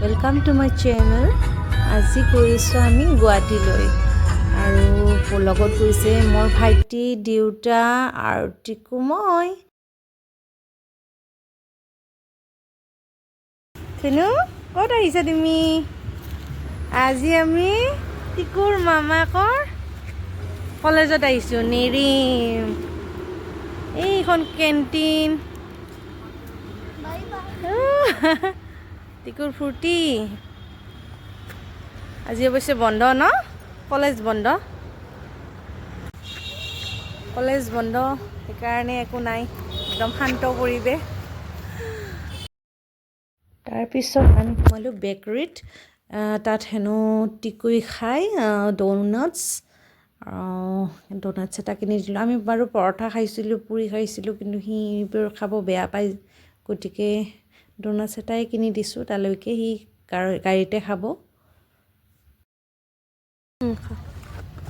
Welcome to my channel. আজি গৈছোঁ আমি গুৱাহাটীলৈ আৰু লগত গৈছে মোৰ ভাইটি, দেউতা আৰু টিকু মই। চিনু, ক'ত আহিছা তুমি? আজি আমি টিকুৰ মামাকৰ কলেজত আহিছোঁ, নেৰিম। এইখন কেণ্টিন। টিকুৰ ফূৰ্তি। আজি অৱশ্যে বন্ধ ন, কলেজ বন্ধ। কলেজ বন্ধ সেইকাৰণে একো নাই, একদম শান্ত পৰিৱেশ। তাৰপিছত আমি সোমালোঁ বেকাৰীত। তাত হেনো টিকুই খাই ড'নাটছ এটা কিনি দিলোঁ। আমি বাৰু পৰঠা খাইছিলোঁ, পুৰি খাইছিলোঁ, কিন্তু সিবোৰ খাব বেয়া পায়, গতিকে ড'নাটছ এটাই কিনি দিছোঁ তালৈকে। সি গাড়ীতে খাব।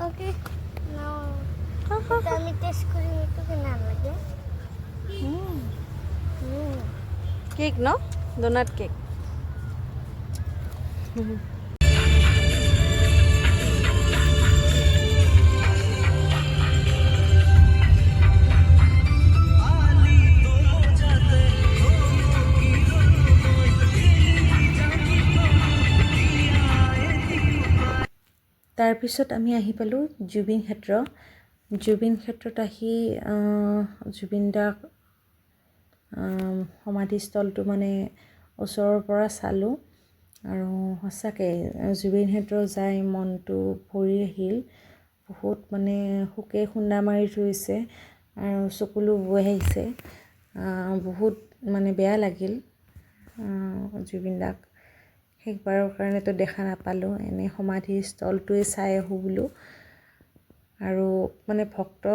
Okay, now আমি টেষ্ট কৰি এইটো কেনে লাগে। কেক ন, ড'নাট কেক। তাৰপিছত আমি আহি পালোঁ জুবিন ক্ষেত্ৰ। জুবিন ক্ষেত্ৰত আহি জুবিন দাক সমাধিস্থলটো মানে ওচৰৰ পৰা চালোঁ আৰু সঁচাকৈ জুবিন ক্ষেত্ৰ যাই মনটো ভৰি আহিল। বহুত মানে শোকে খুন্দা মাৰি থৈছে আৰু চকুলো বৈ আহিছে। বহুত মানে বেয়া লাগিল। জুবিন দাক শেষবাৰৰ কাৰণেতো দেখা নাপালোঁ, এনেই সমাধিস্থলটোৱে চাই আহোঁ বোলো। আৰু মানে ভক্ত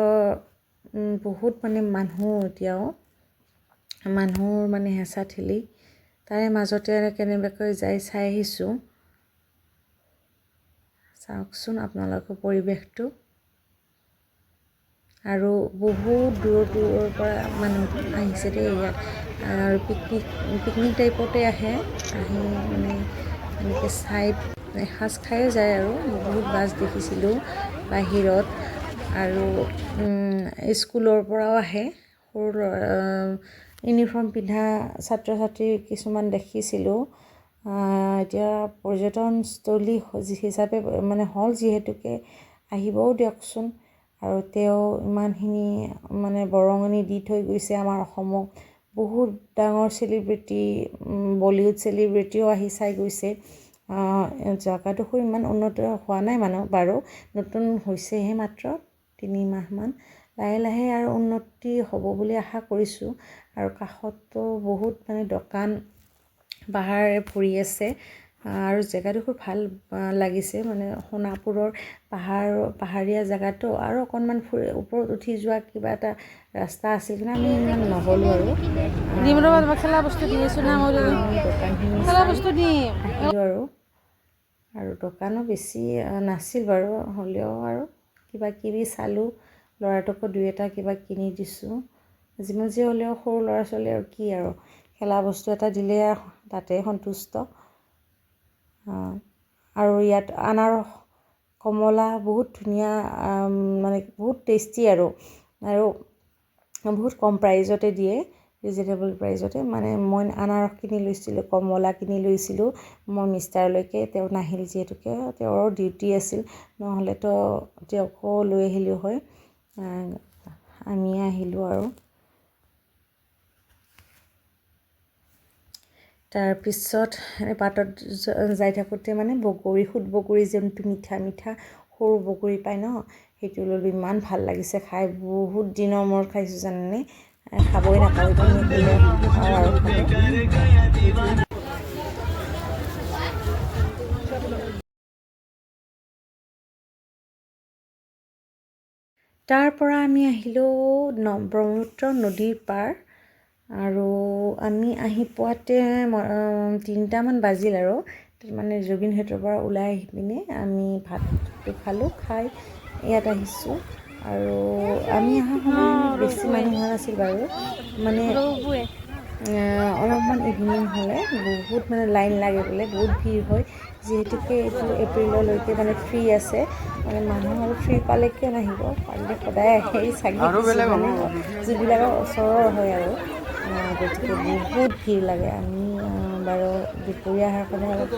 বহুত মানে মানুহ, এতিয়াও মানুহৰ মানে হেঁচা ঠেলি, তাৰে মাজতে কেনেবাকৈ যাই চাই আহিছোঁ। চাওকচোন আপোনালোকৰ পৰিৱেশটো। আৰু বহুত দূৰৰ পৰা মানুহ আহিছে দেই ইয়াত। আৰু পিকনিক টাইপতে আহি মানে এনেকৈ চাই এসাঁজ খাই যায় আৰু। বহুত বাছ দেখিছিলোঁ বাহিৰত। আৰু স্কুলৰ পৰাও আহে, সৰু ইউনিফৰ্ম পিন্ধা ছাত্ৰ ছাত্ৰী কিছুমান দেখিছিলোঁ। এতিয়া পৰ্যটনস্থলী হিচাপে মানে হ'ল যিহেতুকে আহিবও দিয়কচোন। আৰু তেওঁ ইমানখিনি মানে বৰঙণি দি থৈ গৈছে আমাৰ অসমক। বহুত ডাঙৰ চেলিব্ৰিটি, বলিউড চেলিব্ৰিটিও আহি চাই গৈছে। জেগাডোখৰ ইমান উন্নত হোৱা নাই বাৰু, নতুন হৈছেহে মাত্ৰ 3 মাহমান। লাহে লাহে আৰু উন্নতি হ'ব বুলি আশা কৰিছোঁ। আৰু কাষতো বহুত মানে দোকান পাহাৰে ভৰি আছে। আৰু জেগাডোখৰ ভাল লাগিছে, মানে সোণাপুৰৰ পাহাৰীয়া জেগাটো। আৰু অকণমান ওপৰত উঠি যোৱা কিবা এটা ৰাস্তা আছিল, কিন্তু আমি ইমান নগ'লোঁ আৰু। খেলা বস্তু দি আছোঁ না, দোকানখিনি আহিলোঁ আৰু দোকানো বেছি নাছিল বাৰু, হ'লেও আৰু কিবা কিবি চালোঁ। ল'ৰাটোকো 2-এটা কিবা কিনি দিছোঁ। যিমান যি হ'লেও সৰু ল'ৰা ছোৱালী আৰু কি আৰু, খেলা বস্তু এটা দিলে তাতে সন্তুষ্ট। আৰু ইয়াত আনাৰস, কমলা বহুত ধুনীয়া, মানে বহুত টেষ্টি আৰু বহুত কম প্ৰাইজতে দিয়ে, ৰিজনেবল প্ৰাইজতে। মানে মই আনাৰস কিনি লৈছিলোঁ, কমলা কিনি লৈছিলোঁ মই মিষ্টাৰলৈকে। তেওঁ নাহিল যিহেতুকে, তেওঁৰো ডিউটি আছিল, নহ'লেতো তেওঁকো লৈ আহিলোঁ হয়। আমি আহিলোঁ আৰু। তাৰপিছত বাটত যাই থাকোঁতে মানে সুত বগৰী, যোনটো মিঠা মিঠা সৰু বগৰী পায় ন, সেইটো ল'লোঁ। ইমান ভাল লাগিছে খাই, বহুত দিনৰ মূৰত খাইছোঁ জানেনে। খাবই নাপাওঁ, পাওঁ আৰু খাব। তাৰ পৰা আমি আহিলোঁ ব্ৰহ্মপুত্ৰ নদীৰ পাৰ। আৰু আমি আহি পোৱাতে 3টামান বাজিল আৰু। মানে জুবিন ক্ষেত্ৰৰ পৰা ওলাই আহি পিনে আমি ভাতটো খালোঁ, খাই ইয়াত আহিছোঁ। আৰু আমি অহা সময়ত বেছি মানুহ হোৱা নাছিল বাৰু, মানে অলপমান ইভিনিং হ'লে বহুত মানে লাইন লাগে বোলে, বহুত ভিৰ হয়। যিহেতুকে এইটো এপ্ৰিললৈকে মানে ফ্ৰী আছে, মানে মানুহ আৰু ফ্ৰী পালে কিয় নাহিব, পাৰিলে সদায় আহে চাগে কিছুমানে যিবিলাকৰ ওচৰৰ হয় আৰু গতিকে বহুত ভিৰ লাগে। আমি বাৰু দুপৰীয়া আহাৰ কাৰণে অলপ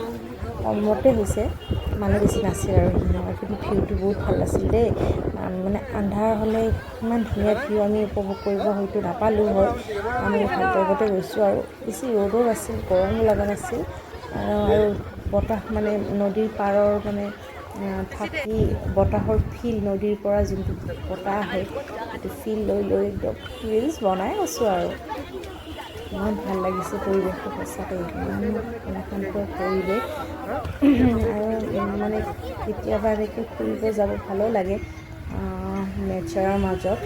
কমতে হৈছে, মানুহ বেছি নাছিল আৰু সেইখিনি, কিন্তু ভিউটো বহুত ভাল আছিল দেই। মানে আন্ধাৰ হ'লে ইমান ধুনীয়া ভিউ আমি উপভোগ কৰিব হয়তো নাপালোঁ হয়। আমি ভাল টাইমতে গৈছোঁ আৰু বেছি ৰ'দো নাছিল, গৰমো লগা নাছিল, আৰু বতাহ মানে নদীৰ পাৰৰ মানে থাকি বতাহৰ ফিল, নদীৰ পৰা যোনটো বতাহ আহে সেইটো ফিল লৈ লৈ একদম ৰিলচ বনাই আছোঁ আৰু। ইমান ভাল লাগিছে পৰিৱেশটো, সঁচাকৈ ইমান মানে শান্ত পৰিৱেশ। আৰু মানে কেতিয়াবা এনেকৈ ফুৰিব যাব ভালো লাগে নেচাৰৰ মাজত।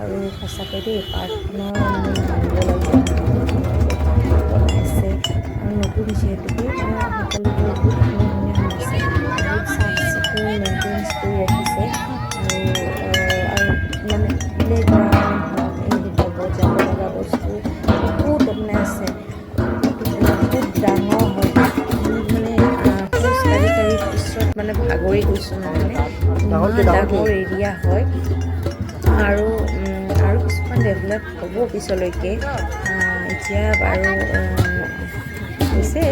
আৰু সঁচাকৈ দেই, পাৰ্কখনৰ মানে মানিব লাগিব, বহুত ধুনীয়াকৈ বনাইছে আৰু নতুন যিহেতুকে মানে সকলোবোৰ বহুত ধুনীয়া ধুনীয়া হৈ আছে, বহুত চাফ চিকুণ মেইনটেনেঞ্চ কৰি ৰাখিছে। আৰু মানে প্লে'গ্ৰাউণ্ড হওক, এইবিলাক বজাব লগা বস্তু বহুত মানে আছে, উদ্যানটো বহুত ডাঙৰ হয়। আমি মানে খোজ কাঢ়ি কাঢ়ি পিছত মানে ভাগৰি গৈছোঁ, মানে ইমান ডাঙৰ এৰিয়া হয়। আৰু কিছুমান ডেভেলপ হ'ব পিছলৈকে, এতিয়া বাৰু হৈছে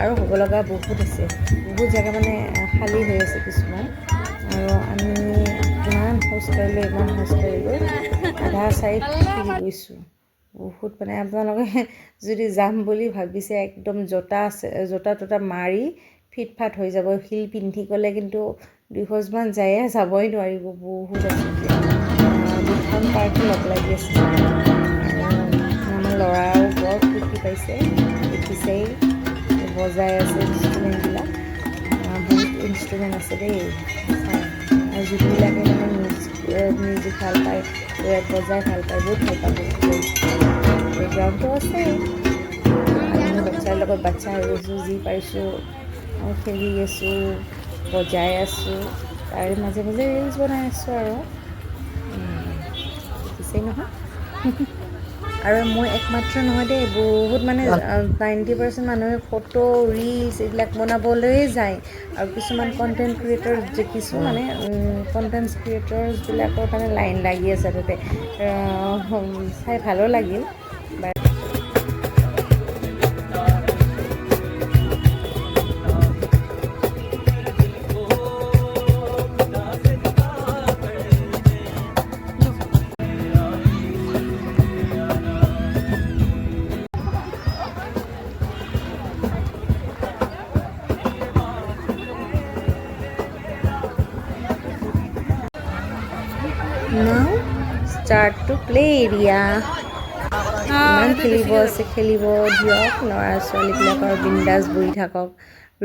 আৰু হ'ব লগা বহুত আছে, বহুত জেগা মানে খালী হৈ আছে কিছুমান। আৰু আমি ইমান খোজ কাঢ়িলোঁ, ইমান খোজ কাঢ়িলোঁ, আধা চাৰি ফুৰি গৈছোঁ বহুত। মানে আপোনালোকে যদি যাম বুলি ভাবিছে, একদম জোতা তোতা মাৰি ফিটফাট হৈ যাব। হিল পিন্ধি গ'লে কিন্তু 2 খোজমান যায়ে যাবই নোৱাৰিব, বহুত আছে। দুখন পাৰ্কে লগ লাগি আছে, আৰু আমাৰ ল'ৰাও বৰ ফূৰ্তি পাইছে, দেখিছেই বজাই আছে ইনষ্ট্ৰুমেণ্টবিলাক, বহুত ইনষ্ট্ৰুমেণ্ট আছে দেই চাই। আৰু যিবিলাকে মানে মিউজিক ভাল পায়, বজাই ভাল পায়, বহুত ভাল পাব। প্লে'গ্ৰাউণ্ডটো আছে, আমিও বাচ্ছাৰ লগত বাচ্ছা হৈ গৈছোঁ, যি পাৰিছোঁ খেলি আছোঁ, বজাই আছোঁ, তাৰে মাজে মাজে ৰিলচ বনাই আছোঁ আৰু দেখিছেই নহয়। আৰু মই একমাত্ৰ নহয় দেই, বহুত মানে 90% মানুহে ফটো ৰিলচ এইবিলাক বনাবলৈ যায়। আৰু কিছুমান কণ্টেণ্ট ক্ৰিয়েটৰ দেখিছোঁ, মানে কণ্টেণ্ট ক্ৰিয়েটৰ্ছবিলাকৰ মানে লাইন লাগি আছে তাতে, চাই ভালো লাগিল। Now start to play area. ইমান খেলিব আছে, খেলিব দিয়ক, ল'ৰা ছোৱালীবিলাকৰ বিন্দাছ বহি থাকক,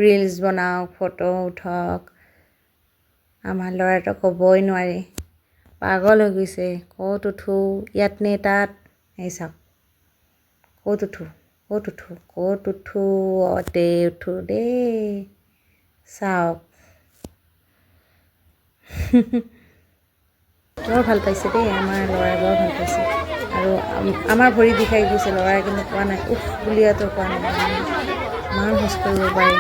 ৰিলচ বনাওক, ফটো উঠক। আমাৰ ল'ৰাটো ক'বই নোৱাৰি, পাগল হৈ গৈছে, ক'ত উঠোঁ, ইয়াত নে তাত, এই চাওক, ক'ত উঠোঁ, ক'ত উঠোঁ, ক'ত উঠোঁ, অতে উঠোঁ দেই, চাওক। বৰ ভাল পাইছে দেই, আমাৰ ল'ৰাই বৰ ভাল পাইছে। আৰু আমাৰ ভৰি বিষাই গৈছে, ল'ৰাই কিন্তু কোৱা নাই, উফ বুলিয়াতো কোৱা নাই, ইমান খোজ কৰিব পাৰে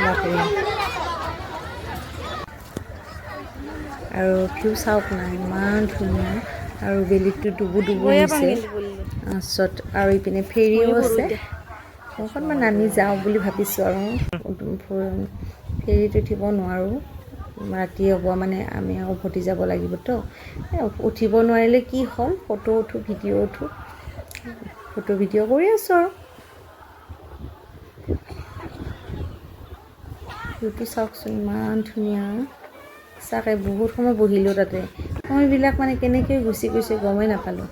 বাপৰে। আৰু ভিউ চাওক না, ইমান ধুনীয়া, আৰু বেলিটো ডুবু ডুবু হৈছে। আৰু ইপিনে ফেৰীও আছে, অকণমান নামি যাওঁ বুলি ভাবিছোঁ আৰু ফেৰীত উঠিব নোৱাৰোঁ, ৰাতি হ'ব, মানে আমি উভতি যাব লাগিবতো। উঠিব নোৱাৰিলে কি হ'ল, ফটো উঠোঁ, ভিডিঅ' উঠোঁ, ফটো ভিডিঅ' কৰি আছোঁ আৰু। ভিউটো চাওকচোন, ইমান ধুনীয়া, সঁচাকৈ বহুত সময় বহিলোঁ তাতে, সময়বিলাক মানে কেনেকৈ গুচি গৈছে গমেই নাপালোঁ।